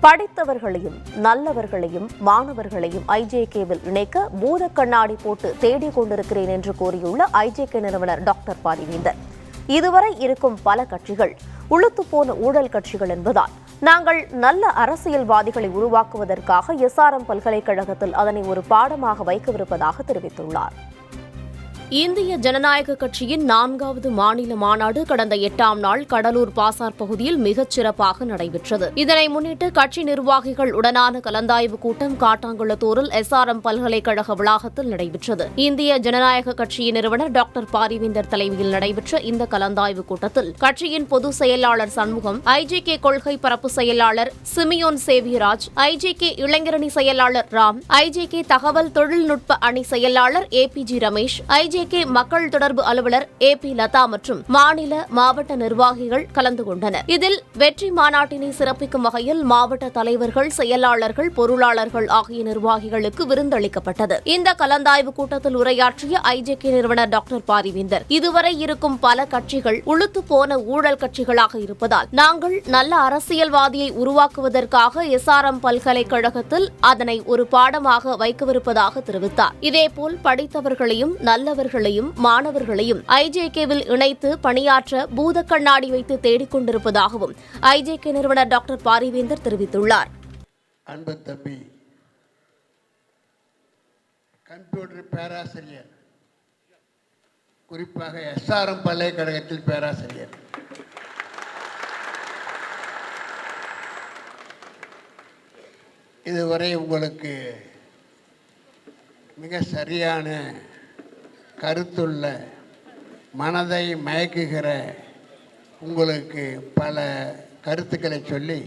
படித்தவர்களையும் நல்லவர்களையும் மாணவர்களையும் ஐஜேகேவில் இணைக்க பூத கண்ணாடி போட்டு தேடிக் கொண்டிருக்கிறேன் என்று கூறியுள்ள ஐஜேகே நிறுவனர் டாக்டர் பாரிவேந்தர். இதுவரை இருக்கும் பல கட்சிகள் உளுத்துப்போன ஊழல் கட்சிகள் என்பதால் நாங்கள் நல்ல அரசியல்வாதிகளை உருவாக்குவதற்காக எஸ்ஆர்எம் பல்கலைக்கழகத்தில் அதனை ஒரு பாடமாக வைக்கவிருப்பதாக தெரிவித்துள்ளார். இந்திய ஜனநாயக கட்சியின் 4வது மாநில மாநாடு கடந்த 8ஆம் நாள் கடலூர் பாசார் பகுதியில் மிகச் சிறப்பாக நடைபெற்றது. இதனை முன்னிட்டு கட்சி நிர்வாகிகள் உடனான கலந்தாய்வு கூட்டம் காட்டாங்குளத்தூரில் எஸ்ஆர்எம் பல்கலைக்கழக வளாகத்தில் நடைபெற்றது. இந்திய ஜனநாயக கட்சியின் நிறுவனர் டாக்டர் பாரிவேந்தர் தலைமையில் நடைபெற்ற இந்த கலந்தாய்வு கூட்டத்தில் கட்சியின் பொதுச் செயலாளர் சண்முகம், ஐஜேகே கொள்கை பரப்பு செயலாளர் சிமியோன் சேவியராஜ், ஐஜேகே இளைஞரணி செயலாளர் ராம், ஐஜேகே தகவல் தொழில்நுட்ப அணி செயலாளர் ஏபிஜி ரமேஷ், ஐஜேகே மக்கள் தொடர்பு அலுவலர் ஏபி லதா மற்றும் மாநில மாவட்ட நிர்வாகிகள் கலந்து கொண்டனர். இதில் வெற்றி மாநாட்டினை சிறப்பிக்கும் வகையில் மாவட்ட தலைவர்கள், செயலாளர்கள், பொருளாளர்கள் ஆகிய நிர்வாகிகளுக்கு விருந்தளிக்கப்பட்டது. இந்த கலந்தாய்வு கூட்டத்தில் உரையாற்றிய ஐஜேகே நிறுவனர் டாக்டர் பாரிவேந்தர், இதுவரை இருக்கும் பல கட்சிகள் உளுத்து போன ஊழல் கட்சிகளாக இருப்பதால் நாங்கள் நல்ல அரசியல்வாதியை உருவாக்குவதற்காக எஸ்ஆர்எம் பல்கலைக்கழகத்தில் அதனை ஒரு பாடமாக வைக்கவிருப்பதாக தெரிவித்தார். இதேபோல் படித்தவர்களையும் நல்லவர்களையும் மாணவர்களையும் ஐஜேகேவில் இணைத்து பணியாற்ற பூத கண்ணாடி வைத்து தேடிக் கொண்டிருப்பதாகவும் ஐஜேகே நிறுவனர் டாக்டர் பாரிவேந்தர் தெரிவித்துள்ளார். அன்பு தம்பி கம்ப்யூட்டர் பேராசிரியர், குறிப்பாக எஸ்ஆர்எம் பல்கலைக்கழகத்தில் பேராசிரியர், இதுவரை உங்களுக்கு மிக சரியான கருத்துள்ள, மனதை மயக்குகிற உங்களுக்கு பல கருத்துக்களை சொல்லி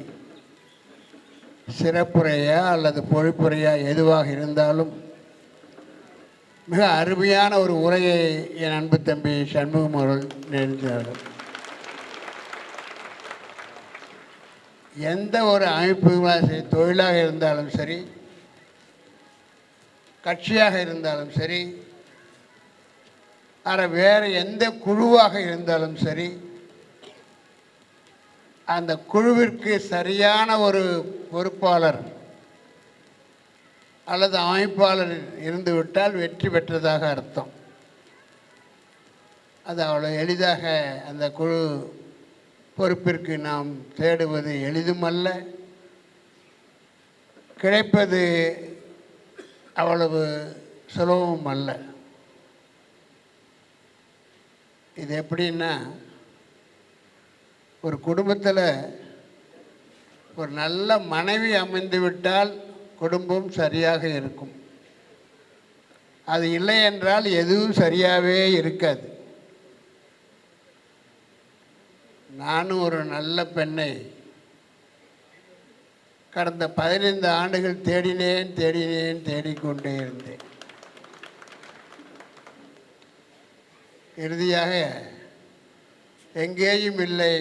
சிறப்புரையா அல்லது பொழிப்புரையா எதுவாக இருந்தாலும் மிக அருமையான ஒரு உரையை என் அன்பு தம்பி சண்முகம் அவர்கள் நினைத்தார்கள். எந்த ஒரு அமைப்புகளாக சரி, தொழிலாக இருந்தாலும் சரி, கட்சியாக இருந்தாலும் சரி, வேறு எந்த குழுவாக இருந்தாலும் சரி, அந்த குழுவிற்கு சரியான ஒரு பொறுப்பாளர் அல்லது அமைப்பாளர் இருந்துவிட்டால் வெற்றி பெற்றதாக அர்த்தம். அது அவ்வளோ எளிதாக அந்த குழு பொறுப்பிற்கு நாம் தேடுவது எளிதுமல்ல, கிடைப்பது அவ்வளவு சுலபமும் அல்ல. இது எப்படின்னா, ஒரு குடும்பத்தில் ஒரு நல்ல மனைவி அமைந்து விட்டால் குடும்பம் சரியாக இருக்கும். அது இல்லை என்றால் எதுவும் சரியாகவே இருக்காது. நானும் ஒரு நல்ல பெண்ணை கடந்த 15 ஆண்டுகள் தேடிக்கொண்டே இருந்தேன். இறுதியாக எங்கேயும் இல்லை,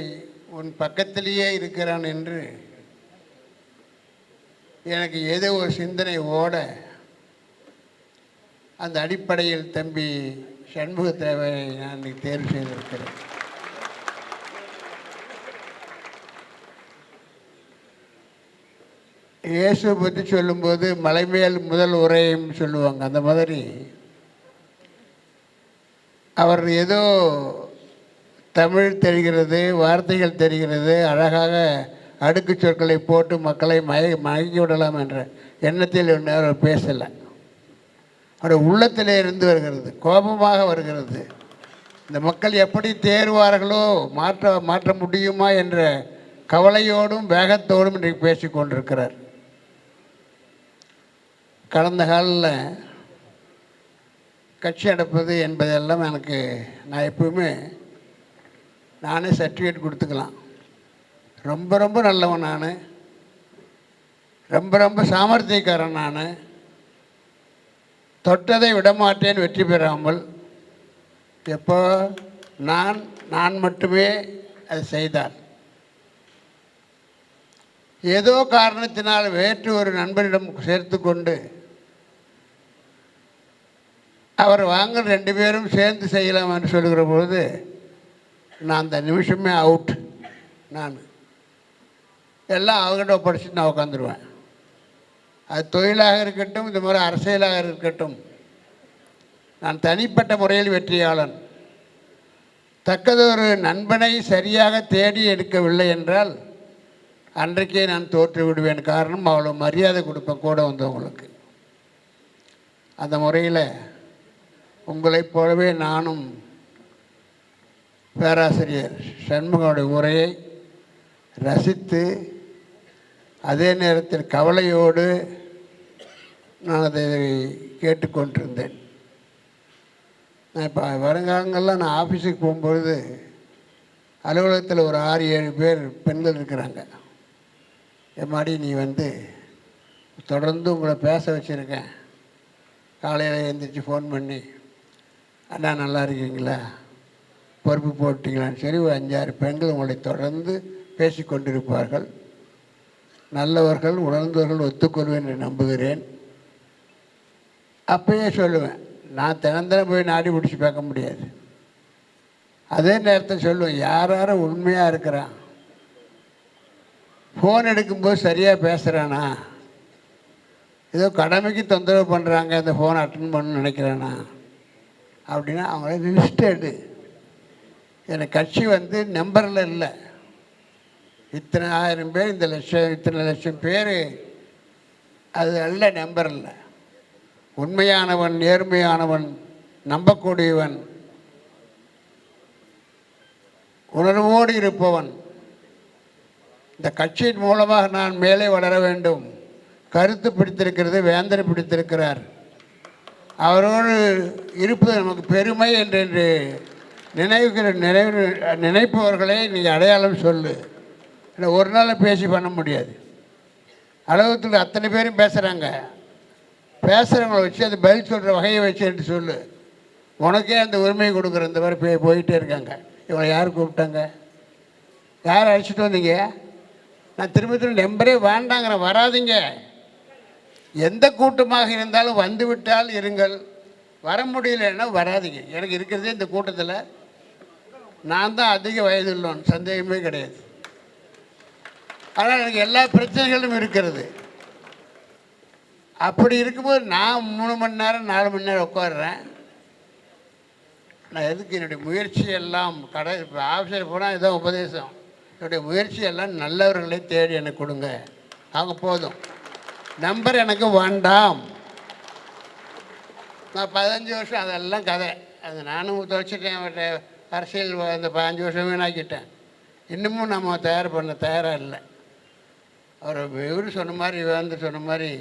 உன் பக்கத்திலேயே இருக்கிறான் என்று எனக்கு ஏதோ ஒரு சிந்தனை ஓட, அந்த அடிப்படையில் தம்பி சண்முகத்தேவை நான் தேர்வு செய்திருக்கிறேன். இயேசு பற்றி சொல்லும்போது மலைமேல் முதல் உரையும் சொல்லுவாங்க. அந்த மாதிரி அவர் ஏதோ தமிழ் தெரிகிறது, வார்த்தைகள் தெரிகிறது, அழகாக அடுக்கு சொற்களை போட்டு மக்களை மயக்கி விடலாம் என்ற எண்ணத்தில் அவர் பேசலை. அவர் உள்ளத்திலே இருந்து வருகிறது, கோபமாக வருகிறது. இந்த மக்கள் எப்படி தேர்வார்களோ, மாற்ற முடியுமா என்ற கவலையோடும் வேகத்தோடும் இன்றைக்கு பேசி கொண்டிருக்கிறார். கடந்த காலில் கட்சி அடைப்பது என்பதெல்லாம் நான் எப்பவுமே நானே சர்டிஃபிகேட் கொடுத்துக்கலாம். ரொம்ப நல்லவன் நான், ரொம்ப சாமர்த்தியக்காரன் நான், தொட்டதை விடமாட்டேன் வெற்றி பெறாமல். எப்போ நான் மட்டுமே அதை செய்தார். ஏதோ காரணத்தினால் வேற்று ஒரு நண்பரிடம் சேர்த்து கொண்டு அவர் வாங்க 2 பேரும் சேர்ந்து செய்யலாம் என்று சொல்கிற பொழுது நான் அந்த நிமிஷமே அவுட். நான் எல்லாம் அவங்ககிட்ட ஒப்படைச்சிட்டு நான் உட்காந்துருவேன். அது தொழிலாக இருக்கட்டும், இந்த மாதிரி அரசியலாக இருக்கட்டும், நான் தனிப்பட்ட முறையில் வெற்றியாளன். தக்கதொரு நண்பனை சரியாக தேடி எடுக்கவில்லை என்றால் அன்றைக்கே நான் தோற்று விடுவேன். காரணம், அவ்வளோ மரியாதை கொடுப்பேன் கூட வந்தவங்களுக்கு. அந்த முறையில் உங்களைப் போலவே நானும் பேராசிரியர் சண்முகனுடைய உரையை ரசித்து, அதே நேரத்தில் கவலையோடு நான் அதை கேட்டுக்கொண்டிருந்தேன். நான் இப்போ வருங்காலங்கள்லாம் நான் ஆஃபீஸுக்கு போகும்பொழுது அலுவலகத்தில் ஒரு 6-7 பேர் பெண்கள் இருக்கிறாங்க. எம்மாடி நீ தொடர்ந்து உங்களை பேச வச்சுருக்கேன், காலையில் எழுந்திரிச்சு ஃபோன் பண்ணி அண்ணா நல்லா இருக்கீங்களா, பொறுப்பு போட்டிங்களான்னு சரி, ஒரு 5-6 பெண்கள் உங்களை தொடர்ந்து பேசி கொண்டிருப்பார்கள். நல்லவர்கள், உணர்ந்தவர்கள் ஒத்துக்கொள்வேன் என்று நம்புகிறேன். அப்பயே சொல்லுவேன், நான் தினந்தனம் போய் நாடி பிடிச்சி பார்க்க முடியாது. அதே நேரத்தில் சொல்லுவேன், யார் யார் உண்மையாக இருக்கிறான், ஃபோன் எடுக்கும்போது சரியாக பேசுகிறானா, ஏதோ கடமைக்கு தொந்தரவு பண்ணுறாங்க இந்த ஃபோனை அட்டன் பண்ணணும்னு நினைக்கிறானா அப்படின்னா அவங்கள லிஸ்ட் எடு. எனக்கு கட்சி நம்பரில் இல்லை, இத்தனை 1000 பேர், இந்த லட்சம், இத்தனை லட்சம் பேர், அது நல்ல நம்பர் இல்லை. உண்மையானவன், நேர்மையானவன், நம்பக்கூடியவன், உணர்வோடு இருப்பவன், இந்த கட்சியின் மூலமாக நான் மேலே வளர வேண்டும், கருத்து பிடித்திருக்கிறது, வேந்தர் பிடித்திருக்கிறார், அவரோடு இருப்பது நமக்கு பெருமை என்று நினைப்பவர்களை நீங்கள் அடையாளம் சொல்லு. இல்லை ஒரு நாள் பேசி பண்ண முடியாது. அலுவலகத்தில் அத்தனை பேரும் பேசுகிறாங்க, பேசுகிறவங்களை வச்சு அது பதில் சொல்கிற வகையை வச்சு என்று சொல்லு. உனக்கே அந்த உரிமையை கொடுக்குற இந்த மாதிரி போயிட்டே இருக்காங்க. இவங்களை யார் கூப்பிட்டாங்க, யார் அழைச்சிட்டு வந்தீங்க? நான் திரும்ப நம்பரே வேண்டாங்கிறேன், வராதிங்க. எந்த கூட்டமாக இருந்தாலும் வந்துவிட்டால் இருங்கள், வர முடியலன்னா வராதிங்க. எனக்கு இருக்கிறதே இந்த கூட்டத்தில் நான் தான் அதிக வயது உள்ளோன், சந்தேகமே கிடையாது. ஆனால் எனக்கு எல்லா பிரச்சனைகளும் இருக்கிறது. அப்படி இருக்கும்போது நான் 3 மணி நேரம் 4 மணி நேரம் உட்காடுறேன். நான் எதுக்கு? என்னுடைய முயற்சியெல்லாம் இப்போ ஆஃபீஸில் போனால் ஏதோ உபதேசம். என்னுடைய முயற்சியெல்லாம் நல்லவர்களை தேடி எனக்கு கொடுங்க, அவங்க போதும். நம்பர் எனக்கு வேண்டாம். நான் 15 வருஷம் அதெல்லாம் கதை, அது நானும் தொலைச்சிட்டேன். அரசியல் அந்த 15 வருஷம் வீணாக்கிட்டேன். இன்னமும் நம்ம தயாராக இல்லை. அவர் இவர் சொன்ன மாதிரி சொன்ன மாதிரி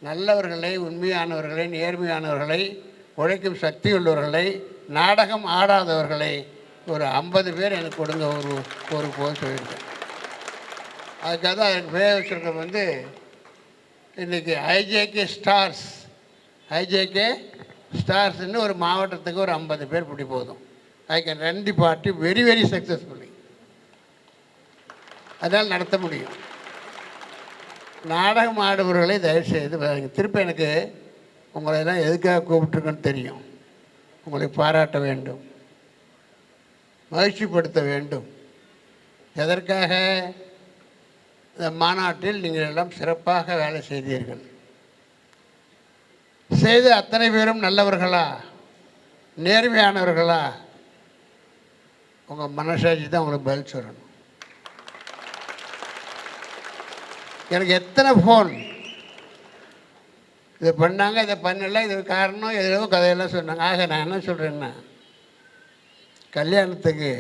நல்லவர்களை, உண்மையானவர்களை, நேர்மையானவர்களை, உழைக்கும் சக்தி உள்ளவர்களை, நாடகம் ஆடாதவர்களை ஒரு 50 பேர் எனக்கு கொடுங்க ஒரு போது சொல்லியிருக்கேன். அதுக்காக தான் எனக்கு பேர் வச்சுருக்க இன்றைக்கி ஐஜேகே ஸ்டார்ஸ்ன்னு ஒரு மாவட்டத்துக்கு ஒரு 50 பேர் இப்படி போதும். I can run the party very very successfully. அதனால் நடத்த முடியும். நாடகம் ஆடுபவர்களை தயவுசெய்து திருப்பி எனக்கு உங்களை எல்லாம் எதுக்காக கூப்பிட்டுருக்குன்னு தெரியும். உங்களை பாராட்ட வேண்டும், மகிழ்ச்சிப்படுத்த வேண்டும். எதற்காக? இந்த மாநாட்டில் நீங்கள் எல்லாம் சிறப்பாக வேலை செய்தீர்கள். செய்து அத்தனை பேரும் நல்லவர்களா, நேர்மையானவர்களா? உங்கள் மனசாட்சி தான் உங்களுக்கு பதில் சொல்லணும். எனக்கு எத்தனை ஃபோன், இதை பண்ணாங்க, இதை பண்ணல, இது காரணம், எதுவோ கதையெல்லாம் சொன்னாங்க. ஆக நான் என்ன சொல்கிறேன்னா, கல்யாணத்துக்கு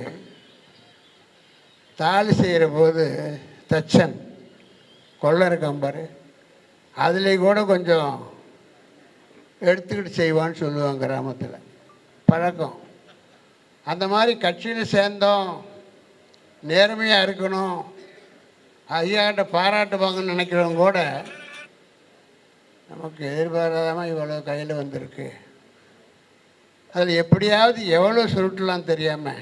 தாலி செய்கிற போது தச்சன் கொள்ளை இருக்காம்பார், அதுலேயும் கூட கொஞ்சம் எடுத்துக்கிட்டு செய்வான்னு சொல்லுவாங்க கிராமத்தில், பழக்கம். அந்த மாதிரி கட்சியில் சேர்ந்தோம், நேர்மையாக இருக்கணும், ஐயாட்ட பாராட்டுவாங்கன்னு நினைக்கிறவங்க கூட நமக்கு எதிர்பாராதமாக இவ்வளோ கையில் வந்திருக்கு. அதில் எப்படியாவது எவ்வளோ சுருட்டலாம் தெரியாமல்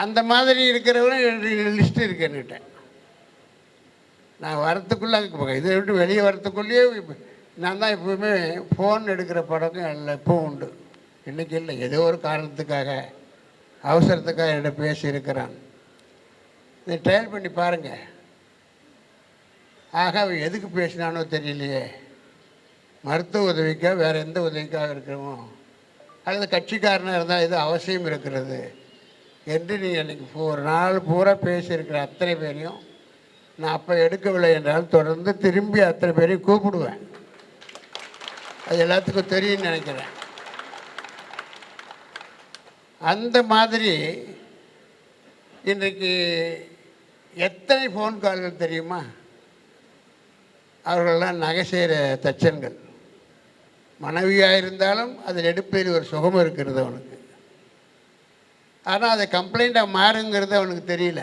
அந்த மாதிரி இருக்கிறவங்க லிஸ்ட்டு இருக்கு என்கிட்ட. நான் வரத்துக்குள்ளே இதை விட்டு வெளியே வரத்துக்குள்ளேயே நான் தான் எப்போவுமே ஃபோன் எடுக்கிற பழக்கம் எல்லாம் எப்பவும் உண்டு. இன்றைக்கி இல்லை, ஏதோ ஒரு காரணத்துக்காக அவசரத்துக்காக என்னிட்ட பேசியிருக்கிறான். இதை ட்ரையல் பண்ணி பாருங்கள். ஆக அவன் எதுக்கு பேசினானோ தெரியலையே, மருத்துவ உதவிக்காக வேறு எந்த உதவிக்காக இருக்கிறோமோ, அல்லது கட்சிக்காரனாக இருந்தால் எது அவசியம் இருக்கிறது என்று நீ அன்றைக்கி ஒரு நாள் பூரா பேசியிருக்கிற அத்தனை பேரையும் நான் அப்போ எடுக்கவில்லை என்றால் தொடர்ந்து திரும்பி அத்தனை பேரையும் கூப்பிடுவேன். அது எல்லாத்துக்கும் தெரியும்னு நினைக்கிறேன். அந்த மாதிரி இன்றைக்கு எத்தனை ஃபோன் கால்கள் தெரியுமா? அவர்களெல்லாம் நகை செய்கிற தச்சன்கள். மனைவியாக இருந்தாலும் அதில் எடுப்பதில் ஒரு சுகம் இருக்கிறது அவனுக்கு. ஆனால் அதை கம்ப்ளைண்ட்டாக மாறுங்கிறது அவனுக்கு தெரியல.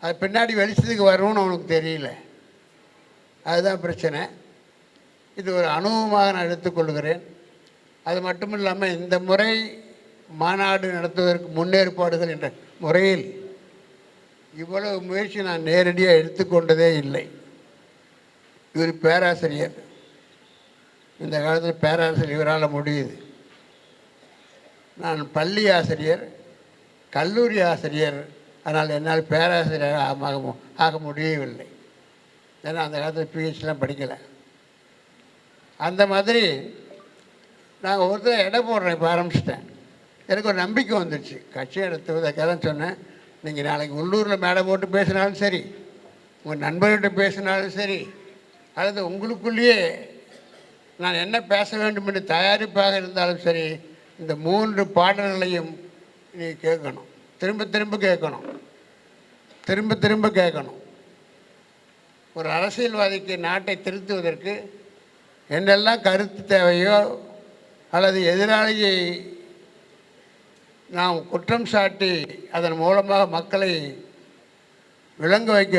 அது பின்னாடி வெளிச்சத்துக்கு வரும்னு அவனுக்கு தெரியல. அதுதான் பிரச்சனை. இது ஒரு அனுபவமாக நான் எடுத்துக்கொள்கிறேன். அது மட்டும் இல்லாமல் இந்த முறை மாநாடு நடத்துவதற்கு முன்னேற்பாடுகள் என்ற முறையில் இவ்வளவு முயற்சி நான் நேரடியாக எடுத்துக்கொண்டதே இல்லை. இவர் பேராசிரியர், இந்த காலத்தில் பேராசிரியர் இவரால் முடியுது. நான் பள்ளி ஆசிரியர், கல்லூரி ஆசிரியர், ஆனால் என்னால் பேராசிரியர் ஆக முடியவில்லை. ஏன்னா அந்த காலத்தில் பிஹெச்லாம் படிக்கலை. அந்த மாதிரி நான் ஒருத்தர் எடை போடுறேன் இப்போ ஆரம்பிச்சிட்டேன். எனக்கு ஒரு நம்பிக்கை வந்துடுச்சு. கட்சி நடத்துவதற்காக தான் சொன்னேன். நீங்கள் நாளைக்கு உள்ளூரில் மேடை போட்டு பேசினாலும் சரி, உங்கள் நண்பர்கிட்ட பேசினாலும் சரி, அல்லது உங்களுக்குள்ளேயே நான் என்ன பேச வேண்டும் என்று தயாரிப்பாக இருந்தாலும் சரி, இந்த 3 பாடல்களையும் நீ கேட்கணும். திரும்ப திரும்ப கேட்கணும், திரும்ப திரும்ப கேட்கணும். ஒரு அரசியல்வாதிக்கு நாட்டை திருத்துவதற்கு என்னெல்லாம் கருத்து தேவையோ, அல்லது எதிராளியை நாம் குற்றம் சாட்டி அதன் மூலமாக மக்களை விளங்க வைக்க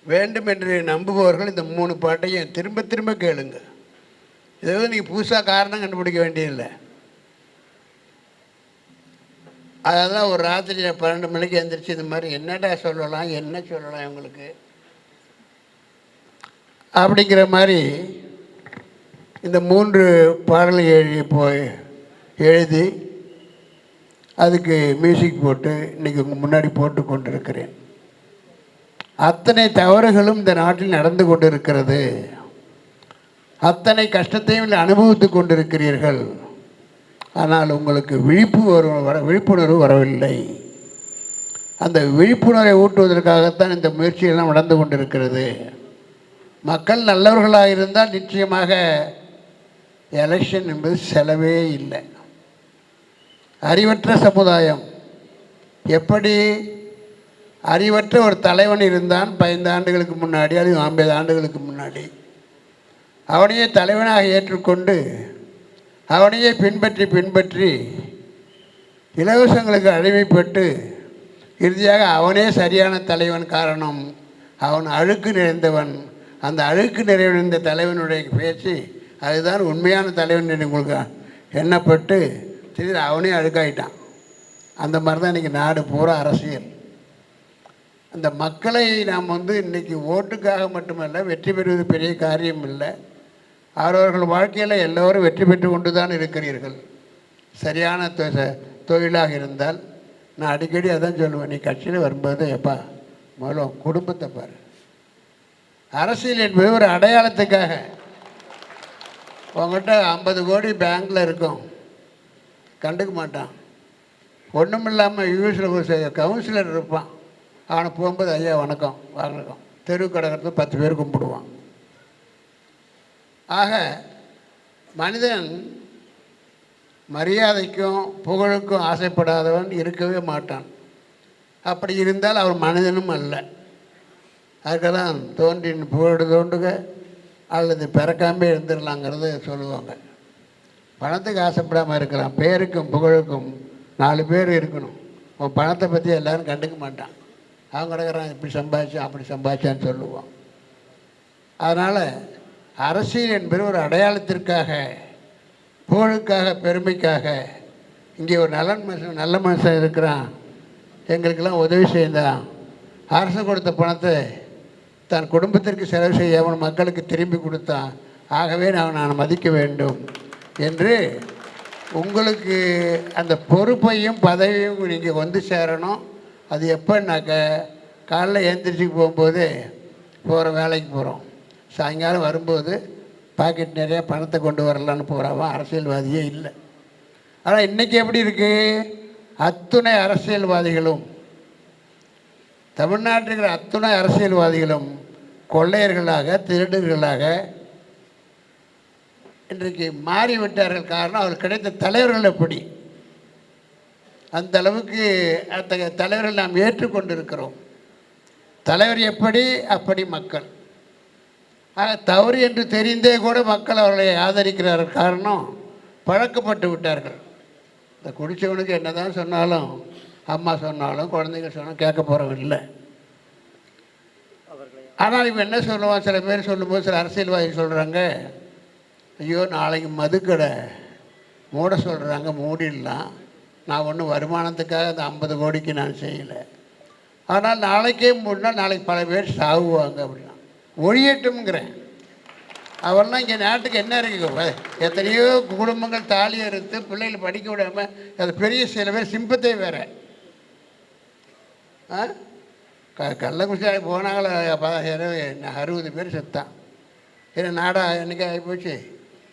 வேண்டும் என்று நம்புபவர்கள் இந்த 3 பாட்டையும் திரும்ப திரும்ப கேளுங்க. இதை நீங்கள் புதுசாக காரணம் கண்டுபிடிக்க வேண்டியதில்லை. அதெல்லாம் ஒரு ராத்திரி 12 மணிக்கு எழுந்திரிச்சு இந்த மாதிரி என்னடா சொல்லலாம், என்ன சொல்லலாம் இவங்களுக்கு அப்படிங்கிற மாதிரி இந்த 3 பாடலை எழுதி அதுக்கு மியூசிக் போட்டு இன்றைக்கி உங்கள் முன்னாடி போட்டு கொண்டிருக்கிறேன். அத்தனை தவறுகளும் இந்த நாட்டில் நடந்து கொண்டிருக்கிறது. அத்தனை கஷ்டத்தையும் அனுபவித்து கொண்டிருக்கிறீர்கள். ஆனால் உங்களுக்கு விழிப்புணர்வு வரவில்லை. அந்த விழிப்புணர்வை ஊட்டுவதற்காகத்தான் இந்த முயற்சியெல்லாம் நடந்து கொண்டிருக்கிறது. மக்கள் நல்லவர்களாக இருந்தால் நிச்சயமாக எலெக்ஷன் என்பது செலவே இல்லை. அறிவற்ற சமுதாயம், எப்படி அறிவற்ற ஒரு தலைவன் இருந்தான் 15 ஆண்டுகளுக்கு முன்னாடி, அது 50 ஆண்டுகளுக்கு முன்னாடி. அவனையே தலைவனாக ஏற்றுக்கொண்டு அவனையே பின்பற்றி இலவசங்களுக்கு அடிமைப்பட்டு இறுதியாக அவனே சரியான தலைவன். காரணம், அவன் அழுக்கு நிறைந்தவன். அந்த அழுக்கு நிறைந்த தலைவனுடைய பேச்சு அதுதான் உண்மையான தலைவன் என்று உங்களுக்கு எண்ணப்பட்டு திடீர் அவனே அழுக்காயிட்டான். அந்த மாதிரி தான் இன்றைக்கி நாடு பூரா அரசியல். அந்த மக்களை நாம் இன்றைக்கி ஓட்டுக்காக மட்டுமல்ல, வெற்றி பெறுவது பெரிய காரியம் இல்லை. அவரவர்கள் வாழ்க்கையில் எல்லோரும் வெற்றி பெற்று கொண்டு தான் இருக்கிறீர்கள். சரியான தொழிலாக இருந்தால் நான் அடிக்கடி அதான் சொல்லுவேன், நீ கட்சியில் வரும்போது எப்பா முதல்ல குடும்பத்தை பாரு. அரசியல் என்பது ஒரு அடையாளத்துக்காக. உங்கள்கிட்ட 50 கோடி பேங்க்கில் இருக்கும், கண்டுக்க மாட்டான். ஒன்றும் இல்லாமல் யூஎஸில் ஒரு கவுன்சிலர் இருப்பான், அவனை போகும்போது ஐயா வணக்கம் வணக்கம், தெரு கடக்கிறது 10 பேர் கும்பிடுவான். ஆக மனிதன் மரியாதைக்கும் புகழுக்கும் ஆசைப்படாதவன் இருக்கவே மாட்டான். அப்படி இருந்தால் அவர் மனிதனும் அல்ல. அதுக்கு தான் தோன்றின் புகழ் தோண்டுக அல்லது பிறக்காமே இருந்துடலாங்கிறத சொல்லுவாங்க. பணத்துக்கு ஆசைப்படாமல் இருக்கலாம், பேருக்கும் புகழுக்கும் 4 பேர் இருக்கணும். உன் பணத்தை பற்றி எல்லோரும் கண்டுக்க மாட்டான். அவன் கிடக்கிறான் இப்படி சம்பாதிச்சான் அப்படி சம்பாதிச்சான்னு சொல்லுவான். அதனால் அரசியல் என்பது ஒரு அடையாளத்திற்காக, புகழுக்காக, பெருமைக்காக. இங்கே ஒரு நல்ல மனுஷன் இருக்கிறான், எங்களுக்கெல்லாம் உதவி செய்தான், அரசு கொடுத்த பணத்தை தன் குடும்பத்திற்கு செலவு செய்யாமல் மக்களுக்கு திரும்பி கொடுத்தான், ஆகவே நான் மதிக்க வேண்டும் என்று உங்களுக்கு அந்த பொறுப்பையும் பதவியும் நீங்கள் வந்து சேரணும். அது எப்போன்னாக்க காலைல எழுந்திரிச்சு போகும்போது வேலைக்கு போகிறோம், சாயங்காலம் வரும்போது பாக்கெட் நிறையா பணத்தை கொண்டு வரலான்னு போகிறவன் அரசியல்வாதியே இல்லை. ஆனால் இன்றைக்கி எப்படி இருக்குது? அத்துணை அரசியல்வாதிகளும், தமிழ்நாட்டில் இருக்கிற அத்துணை அரசியல்வாதிகளும் கொள்ளையர்களாக, திருடர்களாக இன்றைக்கு மாறிவிட்டார்கள். காரணம், அவர்கள் கிடைத்த தலைவர்கள் எப்படி, அந்த அளவுக்கு அத்தகைய தலைவர்கள் நாம் ஏற்றுக்கொண்டிருக்கிறோம். தலைவர் எப்படி, அப்படி மக்கள். ஆக தவறு என்று தெரிந்தே கூட மக்கள் அவர்களை ஆதரிக்கிறார்கள். காரணம், பழக்கப்பட்டு விட்டார்கள். இந்த குடித்தவனுக்கு என்ன தான் சொன்னாலும், அம்மா சொன்னாலும், குழந்தைங்க சொன்னாலும் கேட்க போகிறவங்க இல்லை. ஆனால் இப்போ என்ன சொல்லுவான், சில பேர் சொல்லும்போது சில அரசியல்வாதி சொல்கிறாங்க, ஐயோ நாளைக்கு மதுக்கடை மூட சொல்கிறாங்க, மூடிடலாம், நான் ஒன்றும் வருமானத்துக்காக அந்த 50 கோடிக்கு நான் செய்யலை, ஆனால் நாளைக்கே மூடினா நாளைக்கு பல பேர் சாகுவாங்க அப்படின்னா ஒழியட்டும்ங்கிறேன். அவரெல்லாம் இங்கே நாட்டுக்கு என்ன இருக்கு? எத்தனையோ குடும்பங்கள் தாலி அறுத்து பிள்ளைகள் படிக்க விடாமல், அது பெரிய சில பேர் சிம்பத்தே வேறு. கள்ளக்குறிச்சி போனாங்கள 60 பேர் செத்தான். ஏன்னா நாடா அன்றைக்கி ஆகிப்போச்சு,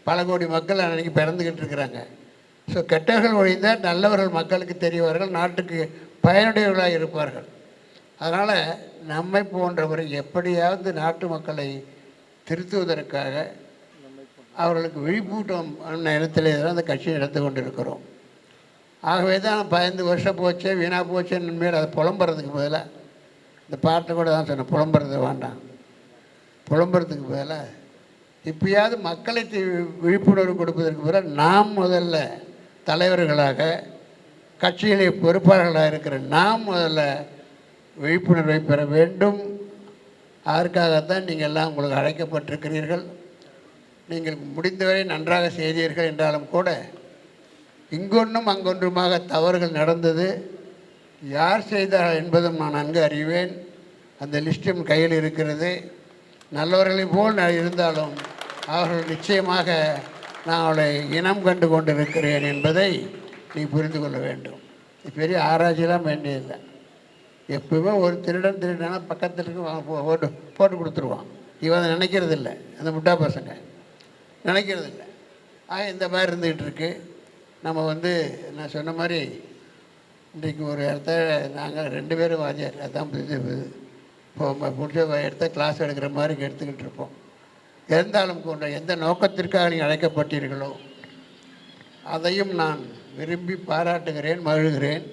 பல கோடி மக்கள் அன்றைக்கி பிறந்துக்கிட்டு இருக்கிறாங்க. ஸோ கெட்டவர்கள் ஒழிந்தால் நல்லவர்கள் மக்களுக்கு தெரியவார்கள், நாட்டுக்கு பயனுடையவர்களாக இருப்பார்கள். அதனால் நம்மை போன்றவரை எப்படியாவது நாட்டு மக்களை திருத்துவதற்காக அவர்களுக்கு விழிப்பூட்டும் இடத்திலே தான் அந்த கட்சியை நடந்து கொண்டிருக்கிறோம். ஆகவே தான் 15 வருஷம் போச்சே வீணாக போச்சேன்னு மேலே அதை புலம்புறதுக்கு பதிலாக, இந்த பாட்டை கூட தான் சொன்னேன், புலம்புறது வேண்டாம், புலம்புறதுக்கு பதிலாக இப்பயாவது மக்களை விழிப்புணர்வு கொடுப்பதற்கு பதிலாக நாம் முதல்ல தலைவர்களாக, கட்சிகளை பொறுப்பாளர்களாக இருக்கிற நாம் முதல்ல விழிப்புணர்வை பெற வேண்டும். அதற்காகத்தான் நீங்கள் எல்லாம் உங்களுக்கு அழைக்கப்பட்டிருக்கிறீர்கள். நீங்கள் முடிந்தவரை நன்றாக செய்தீர்கள் என்றாலும் கூட இங்கொன்றும் அங்கொன்றுமாக தவறுகள் நடந்தது. யார் செய்தார்கள் என்பதும் நான் நன்கு அறிவேன். அந்த லிஸ்டும் கையில் இருக்கிறது. நல்லவர்களைப் போல் இருந்தாலும் அவர்கள் நிச்சயமாக நான் அவளை இனம் கண்டு கொண்டிருக்கிறேன் என்பதை நீ புரிந்து கொள்ள வேண்டும். பெரிய ஆராய்ச்சியெல்லாம் வேண்டியதில்லை. எப்பவுமே ஒரு திருடனா பக்கத்தில் இருக்கு போட்டு கொடுத்துருவான். இவன் அதை நினைக்கிறது இல்லை, அந்த முட்டா பசங்க நினைக்கிறது இல்லை. இந்த மாதிரி இருந்துக்கிட்டு இருக்கு. நம்ம நான் சொன்ன மாதிரி இன்றைக்கி ஒரு இடத்த நாங்கள் 2 பேரும் வாத்தியார், அதான் பிடிச்ச இடத்த கிளாஸ் எடுக்கிற மாதிரி எடுத்துக்கிட்டு இருப்போம். இருந்தாலும் கொண்ட எந்த நோக்கத்திற்காக நீங்கள் அழைக்கப்பட்டீர்களோ அதையும் நான் விரும்பி பாராட்டுகிறேன், மகிழ்கிறேன்.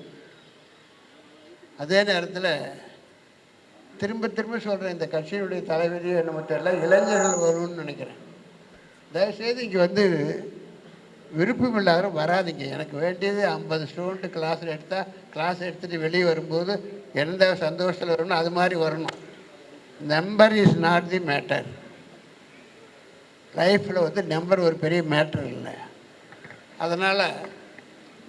அதே நேரத்தில் திரும்ப திரும்ப சொல்கிறேன், இந்த கட்சியினுடைய தலைவரியை நம்ம தெரியல, இளைஞர்கள் வரும்னு நினைக்கிறேன். தயவுசெய்து இங்கே விருப்பம் இல்லாத வராதிங்க. எனக்கு வேண்டியது 50 ஸ்டூடெண்ட்டு கிளாஸ் எடுத்துகிட்டு வெளியே வரும்போது எந்த சந்தோஷத்தில் வரணும் அது மாதிரி வரணும். Number is not the matter. லைஃப்பில் நம்பர் ஒரு பெரிய மேட்டர் இல்லை. அதனால்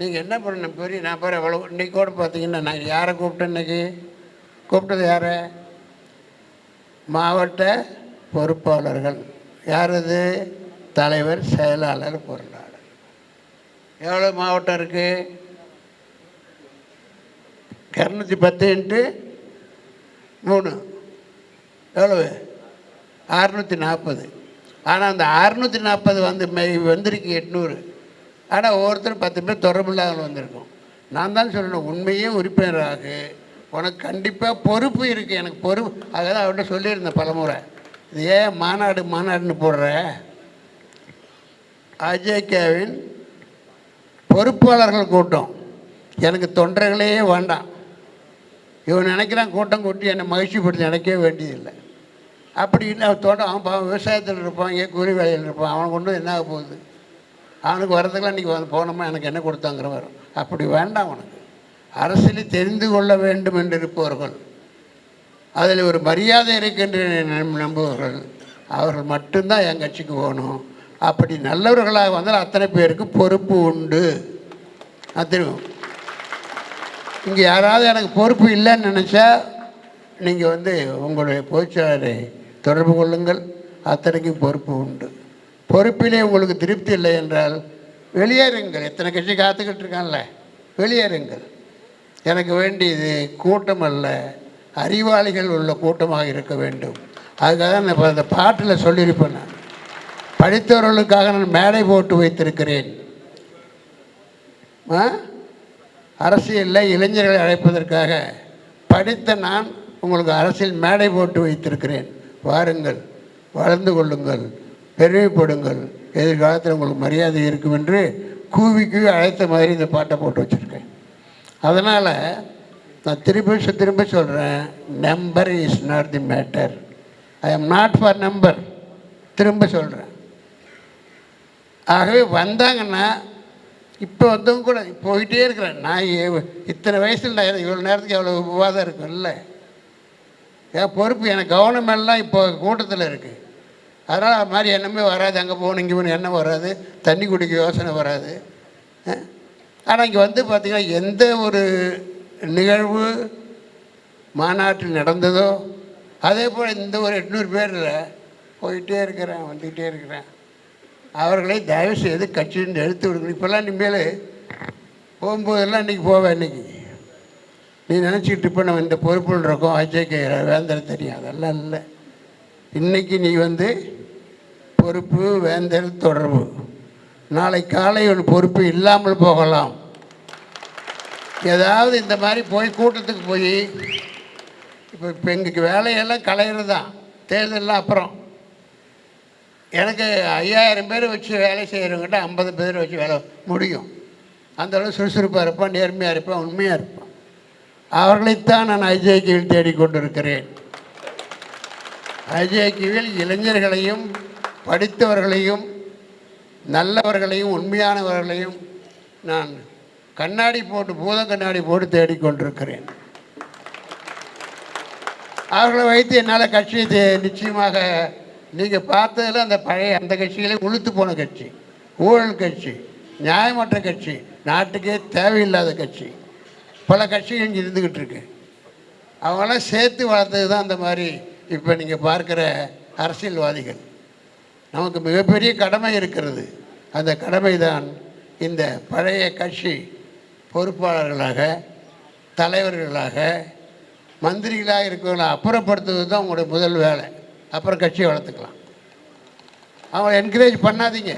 நீங்கள் என்ன பண்ணணும், பெரிய நான் பாரு எவ்வளோ இன்றைக்கி கூட பார்த்தீங்கன்னா நான் யாரை கூப்பிட்டேன், இன்றைக்கி கூப்பிட்டது யாரை? மாவட்ட பொறுப்பாளர்கள். யார் அது? தலைவர், செயலாளர், பொருளாளர். எவ்வளோ மாவட்டம் இருக்குது? 210 × 3 எவ்வளவு? 640. ஆனால் அந்த 640 வந்திருக்கு 800. ஆனால் ஒவ்வொருத்தரும் 10 பேர் தொடர்பில்லாமல் வந்திருக்கும். நான் தான் சொல்லணும், உண்மையே உறுப்பினராக உனக்கு கண்டிப்பாக பொறுப்பு இருக்குது. எனக்கு பொறுப்பு, அதுதான் அவர்கிட்ட சொல்லியிருந்தேன் பலமுறை. இது ஏன் மாநாடுன்னு போடுற? அஜேகேவின் பொறுப்பாளர்கள் கூட்டம், எனக்கு தொண்டர்களே வேண்டாம். இவன் நினைக்கிறான் கூட்டம் கூட்டி என்னை மகிழ்ச்சிப்படுத்தி நினைக்கவே வேண்டியதில்லை. அப்படி இல்லை, அவன் விவசாயத்தில் இருப்பான், இங்கே கூலி வேலையில் இருப்பான், அவனை கொண்டு என்ன ஆக போகுது? அவனுக்கு வரதுக்கெல்லாம் இன்றைக்கி போனோமா எனக்கு என்ன கொடுத்தாங்கிற வரும். அப்படி வேண்டாம். அவனுக்கு அரசியலை தெரிந்து கொள்ள வேண்டும் என்று இருப்பவர்கள், அதில் ஒரு மரியாதை இருக்கின்ற நம்புவர்கள், அவர்கள் மட்டும்தான் என் கட்சிக்கு போகணும். அப்படி நல்லவர்களாக வந்தால் அத்தனை பேருக்கு பொறுப்பு உண்டு. தெரியும். இங்கே யாராவது எனக்கு பொறுப்பு இல்லைன்னு நினச்சா நீங்கள் உங்களுடைய பொதுச்செயலாளரை தொடர்பு கொள்ளுங்கள். அத்தனைக்கும் பொறுப்பு உண்டு. பொறுப்பிலே உங்களுக்கு திருப்தி இல்லை என்றால் வெளியேறுங்கள். எத்தனை கட்சி காத்துக்கிட்டு இருக்கான்ல, வெளியேறுங்கள். எனக்கு வேண்டியது கூட்டம் அல்ல, அறிவாளிகள் உள்ள கூட்டமாக இருக்க வேண்டும். அதுக்காக நான் இப்போ அந்த பாட்டில் சொல்லியிருப்பேன். நான் படித்தவர்களுக்காக நான் மேடை போட்டு வைத்திருக்கிறேன். அரசியலில் இளைஞர்களை அழைப்பதற்காக படித்த நான் உங்களுக்கு அரசியல் மேடை போட்டு வைத்திருக்கிறேன். வாருங்கள், வளர்ந்து கொள்ளுங்கள், பெருமைப்படுங்கள், எதிர்காலத்தில் உங்களுக்கு மரியாதை இருக்கும் என்று கூவி அழைத்த மாதிரி இந்த பாட்டை போட்டு வச்சுருக்கேன். அதனால் நான் திரும்ப சொல்கிறேன், number is not the matter. I am not for number. திரும்ப சொல்கிறேன். ஆகவே வந்தாங்கன்னா இப்போ வந்தவங்க கூட போயிட்டே இருக்கிறேன். நான் இத்தனை வயசில் நான் இவ்வளோ நேரத்துக்கு எவ்வளோ விவாதம் இருக்கும் இல்லை. என் பொறுப்பு எனக்கு கவனம் எல்லாம் இப்போ கூட்டத்தில் இருக்குது. அதனால் அது மாதிரி எண்ணமே வராது. அங்கே போகணும் இங்கே போகணும் எண்ணம் வராது, தண்ணி குடிக்க யோசனை வராது. ஆனால் இங்கே வந்து பார்த்திங்கன்னா எந்த ஒரு நிகழ்வு மாநாட்டில் நடந்ததோ அதே போல் இந்த ஒரு 800 பேரில் போயிட்டே இருக்கிறேன், வந்துக்கிட்டே இருக்கிறேன். அவர்களை தயவு செய்து கட்சியிலிருந்து எடுத்து விடுக்கணும். இப்போல்லாம் இனிமேல் போகும்போதெல்லாம் இன்றைக்கி போவேன். இன்றைக்கி நீ நினச்சிக்கிட்டு இப்போ நம்ம இந்த பொறுப்புகள் இருக்கோம், ஐஜேகே வேந்தர் தெரியும், அதெல்லாம் இல்லை. இன்றைக்கி நீ வந்து பொறுப்பு வேந்தர் தொடர்பு. நாளை காலை ஒரு பொறுப்பு இல்லாமல் போகலாம். ஏதாவது இந்த மாதிரி போய் கூட்டத்துக்கு போய் இப்போ எங்களுக்கு வேலையெல்லாம் கலையிறது தான். தேர்தலெலாம் அப்புறம் எனக்கு 5000 பேர் வச்சு வேலை செய்கிறவங்ககிட்ட 50 பேர் வச்சு வேலை முடியும். அந்தளவு சுறுசுறுப்பாக இருப்பான், நேர்மையாக இருப்பான், உண்மையாக இருப்பான். அவர்களைத்தான் நான் ஐஜேகேவில் தேடிக்கொண்டிருக்கிறேன். ஐஜேகேவில் இளைஞர்களையும் படித்தவர்களையும் நல்லவர்களையும் உண்மையானவர்களையும் நான் கண்ணாடி போட்டு பூத கண்ணாடி போட்டு தேடிக்கொண்டிருக்கிறேன். அவர்களை வைத்து என்னால் கட்சியை நிச்சயமாக நீங்கள் பார்த்ததில் அந்த பழைய அந்த கட்சிகளே உளுத்து போன கட்சி, ஊழல் கட்சி, நியாயமற்ற கட்சி, நாட்டுக்கே தேவையில்லாத கட்சி, பல கட்சிகள் இங்கே இருந்துக்கிட்டு இருக்கு. அவங்களாம் சேர்த்து வளர்த்தது தான் அந்த மாதிரி இப்போ நீங்கள் பார்க்குற அரசியல்வாதிகள். நமக்கு மிகப்பெரிய கடமை இருக்கிறது. அந்த கடமை தான் இந்த பழைய கட்சி பொறுப்பாளர்களாக, தலைவர்களாக, மந்திரிகளாக இருக்கிறவங்களை அப்புறப்படுத்துவது தான் உங்களுடைய முதல் வேலை. அப்புறம் கட்சியை வளர்த்துக்கலாம். அவங்கள என்கரேஜ் பண்ணாதீங்க.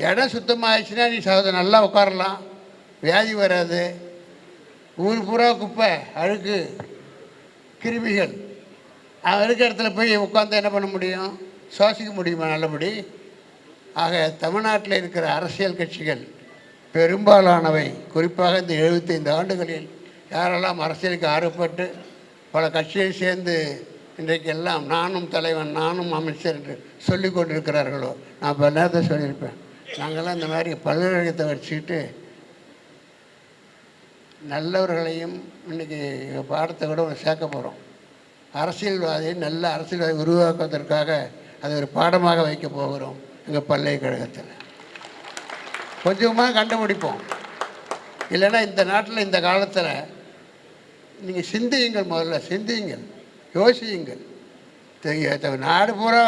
இடம் சுத்தமாகிடுச்சுன்னா நீ நல்லா உட்காரலாம், வியாதி வராது. ஊர் பூரா குப்பை, அழுக்கு, கிருமிகள். அவன் இருக்கிற இடத்துல போய் உட்காந்து என்ன பண்ண முடியும்? சுவாசிக்க முடியுமா நல்லபடி? ஆக தமிழ்நாட்டில் இருக்கிற அரசியல் கட்சிகள் பெரும்பாலானவை, குறிப்பாக இந்த 75 ஆண்டுகளில் யாரெல்லாம் அரசியலுக்கு ஆர்வப்பட்டு பல கட்சியை சேர்ந்து இன்றைக்கு எல்லாம் நானும் தலைவன், நானும் அமைச்சர் என்று சொல்லி கொண்டிருக்கிறார்களோ, நான் பல நேரத்தை சொல்லியிருப்பேன். நாங்கள்லாம் இந்த மாதிரி பல்கலைக்கழகத்தை வச்சுக்கிட்டு நல்லவர்களையும் இன்றைக்கி பாடத்தை கூட சேர்க்க போகிறோம். அரசியல்வாதியை நல்ல அரசியல்வாதி உருவாக்குவதற்காக அதை ஒரு பாடமாக வைக்க போகிறோம் எங்கள் பல்கலைக்கழகத்தில். கொஞ்சமாக கண்டுபிடிப்போம். இல்லைன்னா இந்த நாட்டில் இந்த காலத்தில் நீங்கள் சிந்தியுங்கள், முதல்ல சிந்தியுங்கள், யோசியுங்கள். நாடு பூரா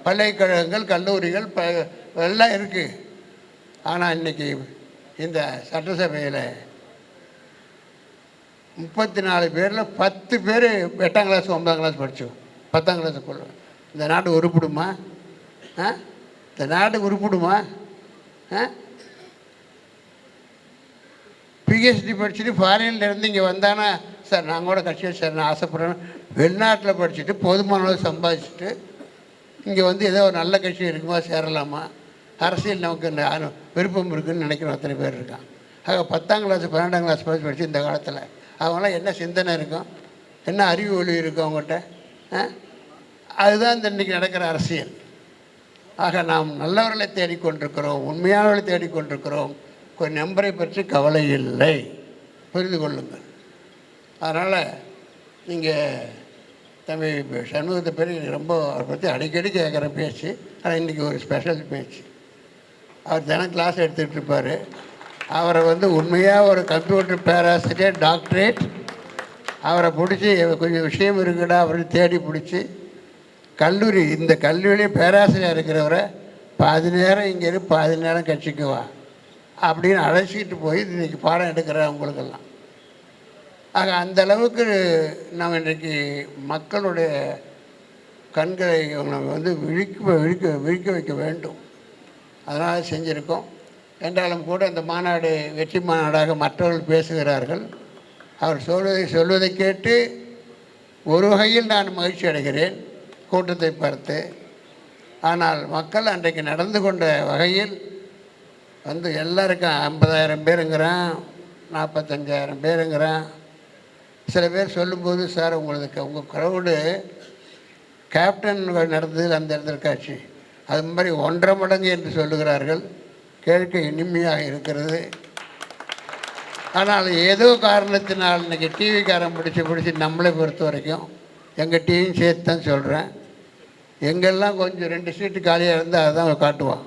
பல்கலைக்கழகங்கள், கல்லூரிகள் எல்லாம் இருக்குது. ஆனால் இன்றைக்கி இந்த சட்டசபையில் 34 பேரில் 10 பேர் 8ஆம் கிளாஸ் 9ஆம் கிளாஸ் படித்தோம். 10ஆம் கிளாஸுக்குள்ள இந்த நாடு உருப்பிடுமா? இந்த நாடு உருப்பிடுமா? பிஹெச்டி படிச்சுட்டு ஃபாரின்லேருந்து இங்கே வந்தானா சார் நாங்கள் கூட கட்சியில் சார் நான் ஆசைப்பட்றேன். வெளிநாட்டில் படிச்சுட்டு போதுமான சம்பாதிச்சுட்டு இங்கே வந்து ஏதோ ஒரு நல்ல கட்சி இருக்குமா, சேரலாமா, அரசியல் நமக்கு விருப்பம் இருக்குதுன்னு நினைக்கிறோம் அத்தனை பேர் இருக்கான். ஆக 10ஆம் கிளாஸ் 12ஆம் கிளாஸ் படித்து இந்த காலத்தில் அவங்களாம் என்ன சிந்தனை இருக்கும், என்ன அறிவு ஒளி இருக்கும் அவங்ககிட்ட? அதுதான் இந்த இன்றைக்கி நடக்கிற அரசியல். ஆக நாம் நல்லவர்களை தேடிக்கொண்டிருக்கிறோம், உண்மையானவர்களை தேடிக்கொண்டிருக்கிறோம். ஒரு நம்பரை பற்றி கவலை இல்லை, புரிந்து கொள்ளுங்கள். அதனால் நீங்கள் தம்பி சண்முகத்தை பேர் ரொம்ப அவரை பற்றி அடிக்கடி கேட்குற பேச்சு. ஆனால் இன்றைக்கி ஒரு ஸ்பெஷல் பேச்சு. அவர் தினம் கிளாஸ் எடுத்துகிட்டு இருப்பார். அவரை வந்து உண்மையாக ஒரு கம்ப்யூட்டர் பேராசிரியர், டாக்டரேட், அவரை பிடிச்சி கொஞ்சம் விஷயம் இருக்குடா அவரை தேடி பிடிச்சி கல்லூரி இந்த கல்லூரியிலே பேராசிரியர் இருக்கிறவரை பாதி நேரம் இங்கே இரு பாதி நேரம் கட்சிக்கு வா அப்படின்னு அழைச்சிக்கிட்டு போய் இன்றைக்கி பாடம் எடுக்கிற அவங்களுக்கெல்லாம். ஆக அந்த அளவுக்கு நாம் இன்றைக்கு மக்களுடைய கண்களை நம்ம வந்து விழிக்க வைக்க வேண்டும். அதனால் செஞ்சுருக்கோம். என்றாலும் கூட இந்த மாநாடு வெற்றி மாநாடாக மற்றவர்கள் பேசுகிறார்கள். அவர் சொல்வதை கேட்டு ஒரு வகையில் நான் மகிழ்ச்சி அடைகிறேன் கூட்டத்தை பார்த்து. ஆனால் மக்கள் அன்றைக்கு நடந்து கொண்ட வகையில் வந்து எல்லாருக்கும் 50,000 பேருங்கிறான், 45,000 பேருங்கிறான். சில பேர் சொல்லும்போது, சார் உங்கள் க்ரௌடு கேப்டன் நடந்ததில் அந்த இடத்துல காட்சி அது மாதிரி 1.5 மடங்கு என்று சொல்லுகிறார்கள். கேட்க இனிமையாக இருக்கிறது. ஆனால் ஏதோ காரணத்தினால் இன்றைக்கி டிவிக்காரன் பிடிச்சி நம்மளை பொறுத்த வரைக்கும் எங்கள் டிவியும் சேர்த்து தான் சொல்கிறேன், எங்கெல்லாம் கொஞ்சம் 2 சீட்டு காலியாக இருந்தால் அதுதான் காட்டுவான்.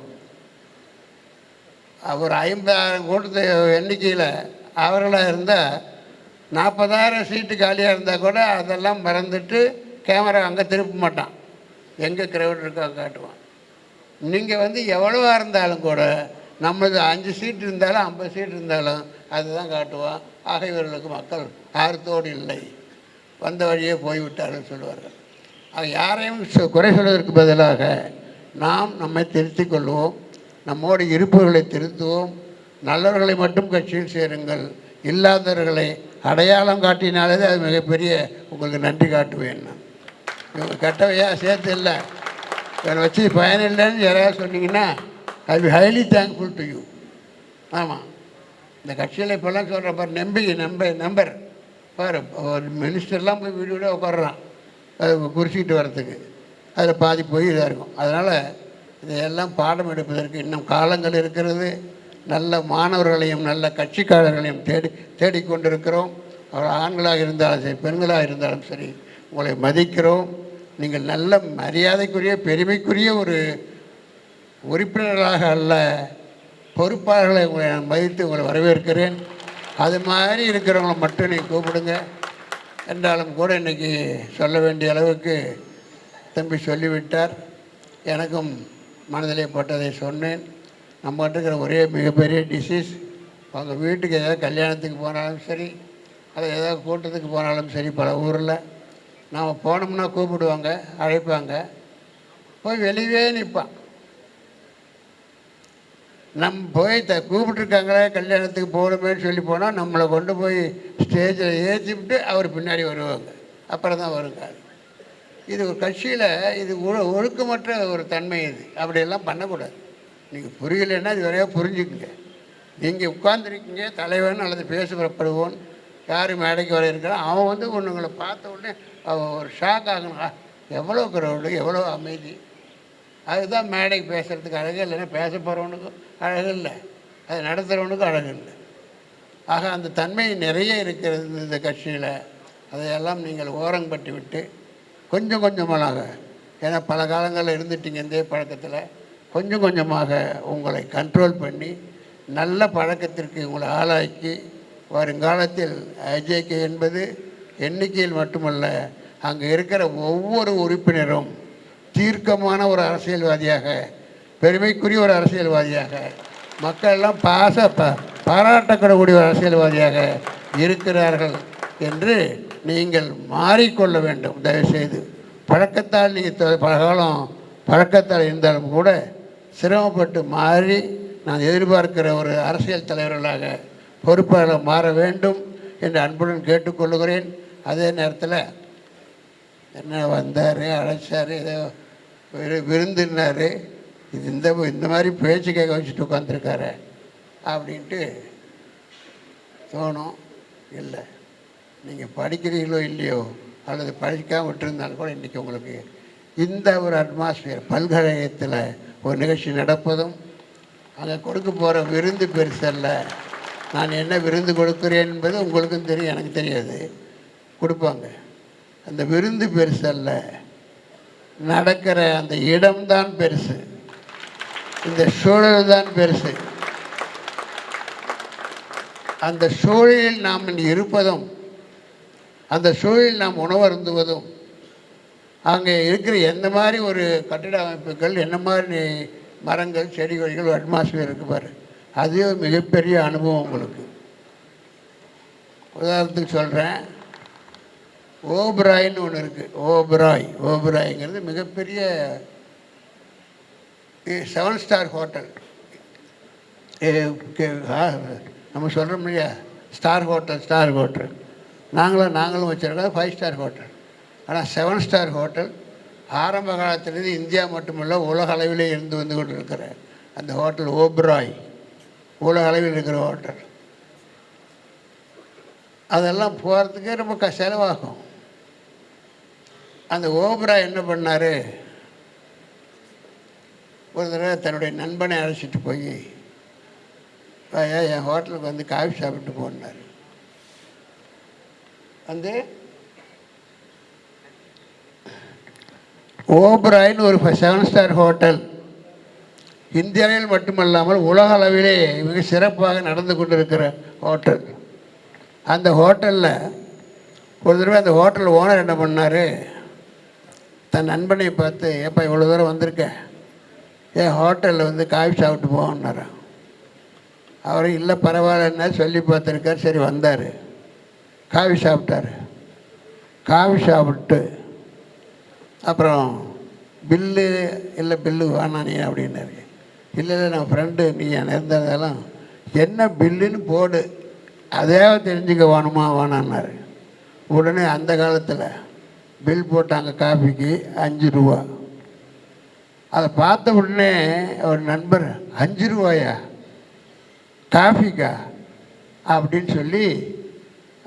ஒரு 50,000 கூட்டத்தை எண்ணிக்கையில் அவர்களாக இருந்தால் 40,000 சீட்டு காலியாக இருந்தால் கூட அதெல்லாம் மறந்துட்டு கேமரா அங்கே திருப்ப மாட்டான், எங்கே க்ரௌட் இருக்கோ காட்டுவான். நீங்கள் வந்து எவ்வளோவா இருந்தாலும் கூட நம்மளது 5 சீட்டு இருந்தாலும் 50 சீட்டு இருந்தாலும் அதுதான் காட்டுவான். ஆக இவர்களுக்கு மக்கள் ஆர்த்தோடு இல்லை, வந்த வழியே போய்விட்டார்கள் சொல்லுவார்கள். ஆக யாரையும் குறை சொல்வதற்கு பதிலாக நாம் நம்மை திருத்திக் கொள்வோம், நம்மோடு இருப்பவர்களை திருத்துவோம். நல்லவர்களை மட்டும் கட்சியில் சேருங்கள், இல்லாதவர்களை அடையாளம் காட்டினாலே அது மிகப்பெரிய உங்களுக்கு நன்றி காட்டுவேன். நான் இவங்க கெட்டவையாக சேர்த்து இல்லை, இவனை வச்சு பயனில்லைன்னு யாராவது சொன்னீங்கன்னா I will highly thankful to you. ஆமாம், இந்த கட்சியில் இப்போல்லாம் சொல்கிற பாரு, நம்பர் பாரு, ஒரு மினிஸ்டர்லாம் போய் வீடு உட்காடுறான் அது குறிச்சிக்கிட்டு வர்றதுக்கு, அதில் பாதி போய் இதாக இருக்கும். அதனால் இதையெல்லாம் பாடம் எடுப்பதற்கு இன்னும் காலங்கள் இருக்கிறது. நல்ல மாணவர்களையும் நல்ல கட்சிக்காரர்களையும் தேடிக்கொண்டிருக்கிறோம். அவர் ஆண்களாக இருந்தாலும் சரி பெண்களாக இருந்தாலும் சரி உங்களை மதிக்கிறோம். நீங்கள் நல்ல மரியாதைக்குரிய பெருமைக்குரிய ஒரு உறுப்பினர்களாக அல்ல பொறுப்பாளர்களை உங்களை நான் மதித்து உங்களை வரவேற்கிறேன். அது மாதிரி இருக்கிறவங்களை மட்டும் நீங்கள் கூப்பிடுங்க. என்றாலும் கூட இன்றைக்கி சொல்ல வேண்டிய அளவுக்கு தம்பி சொல்லிவிட்டார். எனக்கும் மனதிலே பட்டதை சொன்னேன். நம்மகிட்ட இருக்கிற ஒரே மிகப்பெரிய டிசீஸ், அவங்க வீட்டுக்கு ஏதாவது கல்யாணத்துக்கு போனாலும் சரி, அதை ஏதாவது கூட்டத்துக்கு போனாலும் சரி, பல ஊரில் நாம் போனோம்னா கூப்பிடுவாங்க, அழைப்பாங்க, போய் வெளியே நிற்பான். நம்ம போய் கூப்பிட்டுருக்காங்களே கல்யாணத்துக்கு போகணுமேன்னு சொல்லி போனால் நம்மளை கொண்டு போய் ஸ்டேஜில் ஏற்றிவிட்டு அவர் பின்னாடி வருவாங்க, அப்புறம் தான் வருங்க. இது ஒரு கட்சியில் இது ஒழுக்கமற்ற ஒரு தன்மை. இது அப்படியெல்லாம் பண்ணக்கூடாது. நீங்கள் புரியலைன்னா இது வரையா புரிஞ்சுக்குங்க. நீங்கள் உட்கார்ந்துருக்கீங்க, தலைவன் அல்லது பேசப்படுவோன் யார் மேடைக்கு வர இருக்கிறான், அவன் வந்து ஒன்றுங்களை பார்த்த உடனே அவன் ஒரு ஷாக் ஆகணும். எவ்வளோ க்ரௌடு, எவ்வளோ அமைதி. அதுதான் மேடைக்கு பேசுகிறதுக்கு அழகு. இல்லைன்னா பேச போகிறவனுக்கும் அழகு இல்லை, அது நடத்துகிறவனுக்கும் அழகு இல்லை. ஆக அந்த தன்மை நிறைய இருக்கிறது இந்த கட்சியில். அதையெல்லாம் நீங்கள் ஓரங்கப்பட்டு விட்டு கொஞ்சம் கொஞ்சமாக, ஏன்னா பல காலங்களில் இருந்துட்டீங்க இந்த பழக்கத்தில், கொஞ்சம் கொஞ்சமாக உங்களை கண்ட்ரோல் பண்ணி நல்ல பழக்கத்திற்கு உங்களை ஆளாக்கி வருங்காலத்தில் ஐஜேகே என்பது எண்ணிக்கையில் மட்டுமல்ல, அங்கே இருக்கிற ஒவ்வொரு உறுப்பினரும் தீர்க்கமான ஒரு அரசியல்வாதியாக, பெருமைக்குரிய ஒரு அரசியல்வாதியாக, மக்கள் எல்லாம் பாராட்டக்கூடக்கூடிய ஒரு அரசியல்வாதியாக இருக்கிறார்கள் என்று நீங்கள் மாறிக்கொள்ள வேண்டும். தயவுசெய்து பழக்கத்தால் நீங்கள் பல காலம் பழக்கத்தால் இருந்தாலும் கூட சிரமப்பட்டு மாறி நான் எதிர்பார்க்கிற ஒரு அரசியல் தலைவர்களாக பொறுப்பாளர் மாற வேண்டும் என்று அன்புடன் கேட்டுக்கொள்கிறேன். அதே நேரத்தில் என்ன வந்தார், அழைச்சார், ஏதோ விருந்தினார், இது இந்த மாதிரி பேச்சு கேட்க வச்சுட்டு உட்காந்துருக்காரு அப்படின்ட்டு தோணும். இல்லை, நீங்கள் படிக்கிறீங்களோ இல்லையோ அல்லது படிக்காமல் விட்டுருந்தாலும் கூட இன்றைக்கி உங்களுக்கு இந்த ஒரு அட்மாஸ்பியர், பல்கலைக்கழகத்தில் ஒரு நிகழ்ச்சி நடப்பதும் அங்கே கொடுக்க போகிற விருந்து பெருசல்ல. நான் என்ன விருந்து கொடுக்குறேன் என்பது உங்களுக்கும் தெரியும், எனக்கு தெரியாது. கொடுப்பாங்க. அந்த விருந்து பெருசல்ல, நடக்கிற அந்த இடம்தான் பெருசு, இந்த சூழல் தான் பெருசு. அந்த சூழலில் நாம் இருப்பதும், அந்த சூழலில் நாம் உணவருந்துவதும் அங்கே இருக்கிற எந்த மாதிரி ஒரு கட்டிட அமைப்புகள், என்ன மாதிரி மரங்கள், செடி கொடிகள், அட்மாஸ்பியர் இருக்கு பாரு, அது மிகப்பெரிய அனுபவம் உங்களுக்கு. உதாரணத்துக்கு சொல்கிறேன், ஓபராய்ன்னு ஒன்று இருக்குது. ஓபராய்ங்கிறது மிகப்பெரிய 7 ஸ்டார் ஹோட்டல். நம்ம சொல்கிறோம் இல்லையா, ஸ்டார் ஹோட்டல் நாங்களும் வச்சுருக்கோம் 5 ஸ்டார் ஹோட்டல். ஆனால் 7 ஸ்டார் ஹோட்டல் ஆரம்ப காலத்திலேருந்து இந்தியா மட்டுமல்ல உலக அளவிலே இருந்து வந்து கொண்டு இருக்கிற அந்த ஹோட்டல் ஓபராய், உலக அளவில் இருக்கிற ஹோட்டல். அதெல்லாம் போகிறதுக்கே ரொம்ப செலவாகும். அந்த ஓபராய் என்ன பண்ணார், ஒரு தடவை தன்னுடைய நண்பனை அழைச்சிட்டு போய் என் ஹோட்டலுக்கு வந்து காஃபி சாப்பிட்டு போனார். வந்து ஓபராய்னு ஒரு 7 ஸ்டார் ஹோட்டல் இந்தியாவில் மட்டுமல்லாமல் உலக அளவிலே மிக சிறப்பாக நடந்து கொண்டிருக்கிற ஹோட்டல். அந்த ஹோட்டலில் ஒரு தடவை அந்த ஹோட்டல் ஓனர் என்ன பண்ணார், தன் நண்பனை பார்த்து, ஏப்பா இவ்வளோ தூரம் வந்திருக்க, என் ஹோட்டலில் வந்து காஃபி சாப்பிட்டு போகணுன்னாரா. அவர் இல்லை பரவாயில்லன்னா சொல்லி பார்த்துருக்கார். சரி வந்தார், காஃபி சாப்பிட்டார். காஃபி சாப்பிட்டு அப்புறம் பில்லு வேணாம் நீ அப்படின்னாரு. இல்லை நான் ஃப்ரெண்டு, நீ இருந்ததெல்லாம் என்ன பில்லுன்னு போடு, அதையாவது தெரிஞ்சுக்க வேணான்னாரு. உடனே அந்த காலத்தில் பில் போட்டாங்க காஃபிக்கு 5 ரூபா. அதை பார்த்த உடனே ஒரு நண்பர், 5 ரூபாயா காஃபிக்கா அப்படின்னு சொல்லி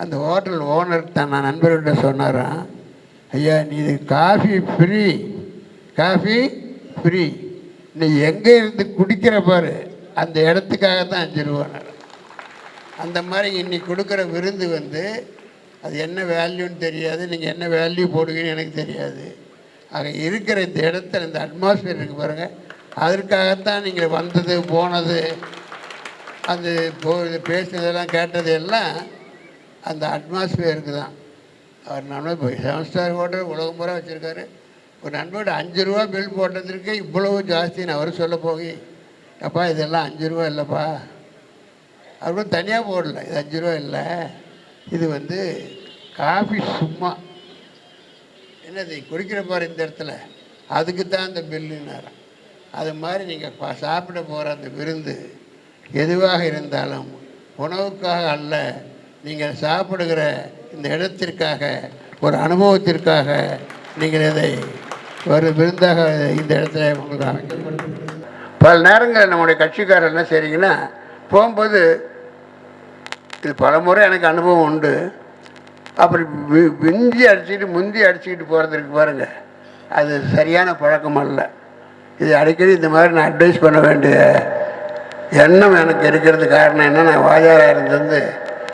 அந்த ஹோட்டல் ஓனர் தான் நான் நண்பர்கிட்ட சொன்னாரான், ஐயா நீ இது காஃபி ஃப்ரீ, நீ எங்கே இருந்து குடிக்கிற பாரு அந்த இடத்துக்காக தான் 5 ரூபானார். அந்த மாதிரி இன்னைக்கு கொடுக்குற விருந்து வந்து அது என்ன வேல்யூன்னு தெரியாது, நீங்கள் என்ன வேல்யூ போடுவீங்கன்னு எனக்கு தெரியாது. ஆக இருக்கிற இந்த இடத்துல இந்த அட்மாஸ்பியர் இருக்குது பாருங்கள், அதற்காகத்தான் நீங்கள் வந்தது போனது, அந்த பேசினதெல்லாம் கேட்டது எல்லாம் அந்த அட்மாஸ்பியருக்கு தான். அவர் நண்பர் போய் 7 ஸ்டார் ஹோட்டல் உலகம் பூரா வச்சுருக்காரு. ஒரு நண்பர்கிட்ட 5 ரூபா பில் போட்டதுக்கு இவ்வளவு ஜாஸ்தின்னு அவர் சொல்ல போய், அப்பா இதெல்லாம் 5 ரூபா இல்லைப்பா, அவர் தனியாக போடல, இது 5 ரூபா இல்லை, இது வந்து காஃபி சும்மா என்னது குடிக்கிற பாரு இந்த இடத்துல, அதுக்கு தான் அந்த பில்லுன்னார். அது மாதிரி நீங்கள் சாப்பிட போகிற அந்த விருந்து எதுவாக இருந்தாலும் உணவுக்காக அல்ல, நீங்கள் சாப்பிடுகிற இந்த இடத்திற்காக, ஒரு அனுபவத்திற்காக நீங்கள் இதை ஒரு விருந்தாக இந்த இடத்துல உங்களுக்கு அமைக்கப்படும். பல நேரங்களில் நம்முடைய கட்சிக்காரர் என்ன செய்றீங்கன்னா, போகும்போது இது பல முறை எனக்கு அனுபவம் உண்டு, அப்படி முந்தி அடிச்சுக்கிட்டு போகிறதுக்கு பாருங்கள், அது சரியான பழக்கம் அல்ல. இது அடிக்கடி இந்த மாதிரி நான் அட்வைஸ் பண்ண வேண்டிய எண்ணம் எனக்கு இருக்கிறது. காரணம் என்ன, நான் வாத்தியாராக இருந்தது,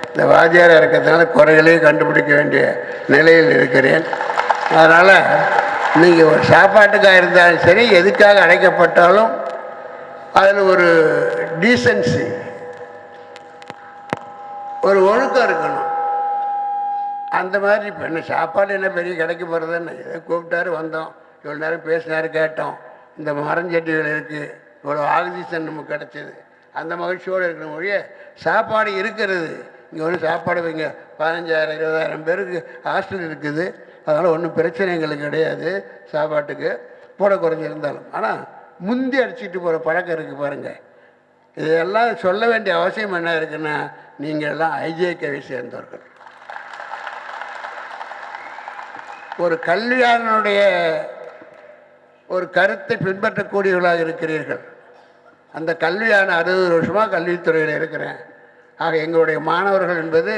இந்த வாத்தியாராக இருக்கிறதுனால குறைகளையும் கண்டுபிடிக்க வேண்டிய நிலையில் இருக்கிறேன். அதனால் நீங்கள் ஒரு சாப்பாட்டுக்காக இருந்தாலும் சரி, எதுக்காக அழைக்கப்பட்டாலும் அதில் ஒரு டீசன்சி, ஒரு ஒழுக்கம் இருக்கணும். அந்த மாதிரி இப்போ என்ன சாப்பாடு என்ன பெரிய கிடைக்க போகிறதுன்னு எதை கூப்பிட்டாரு, வந்தோம், இவ்வளோ நேரம் பேசினாரு, கேட்டோம், இந்த மரஞ்செடிகள் இருக்குது, இவ்வளோ ஆக்சிஜன் நமக்கு கிடச்சிது, அந்த மகிழ்ச்சியோடு இருக்கிற மொழிய சாப்பாடு இருக்கிறது. இங்கே ஒன்றும் சாப்பாடு வைங்க 15,000 20,000 பேருக்கு ஹாஸ்டல் இருக்குது, அதனால் ஒன்றும் பிரச்சனை எங்களுக்கு கிடையாது சாப்பாட்டுக்கு போட குறைஞ்சிருந்தாலும். ஆனால் முந்தி அடிச்சுட்டு போகிற பழக்கம் இருக்குது பாருங்கள். இதையெல்லாம் சொல்ல வேண்டிய அவசியம் என்ன இருக்குன்னா, நீங்கள் எல்லாம் ஐஜேகேவை சேர்ந்தவர்கள், ஒரு கல்வியாளனுடைய ஒரு கருத்தை பின்பற்றக்கூடியவர்களாக இருக்கிறீர்கள். அந்த கல்வியான 60 வருஷமாக கல்வித்துறையில் இருக்கிறேன். ஆக எங்களுடைய மாணவர்கள் என்பது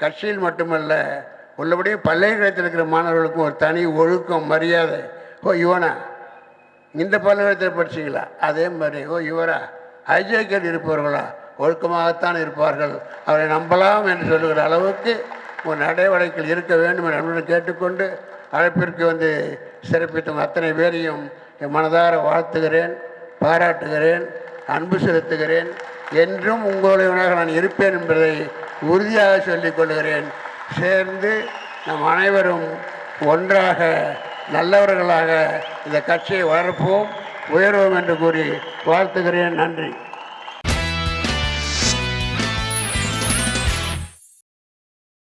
கட்சியில் மட்டுமல்ல, உள்ளபடியே பல்கலைக்கழகத்தில் இருக்கிற மாணவர்களுக்கும் ஒரு தனி ஒழுக்கம், மரியாதை. ஓ இவனா இந்த பல்கலைக்கழகத்தில் படிச்சிங்களா, அதே மாதிரி ஓ இவரா ஐஜேகேல் இருப்பவர்களா, ஒழுக்கமாகத்தான் இருப்பார்கள், அவரை நம்பலாம் என்று சொல்லுகிற அளவுக்கு ஒரு நடவடிக்கைகள் இருக்க வேண்டும் என்று கேட்டுக்கொண்டு அழைப்பிற்கு வந்து சிறப்பித்தும் அத்தனை பேரையும் என் மனதார வாழ்த்துகிறேன், பாராட்டுகிறேன், அன்பு செலுத்துகிறேன். என்றும் உங்களுடையவனாக நான் இருப்பேன் என்பதை உறுதியாக சொல்லிக் கொள்கிறேன். சேர்ந்து நம் அனைவரும் ஒன்றாக நல்லவர்களாக இந்த கட்சியை வளர்ப்போம், உயர்வோம் என்று கூறி வாழ்த்துகிறேன். நன்றி.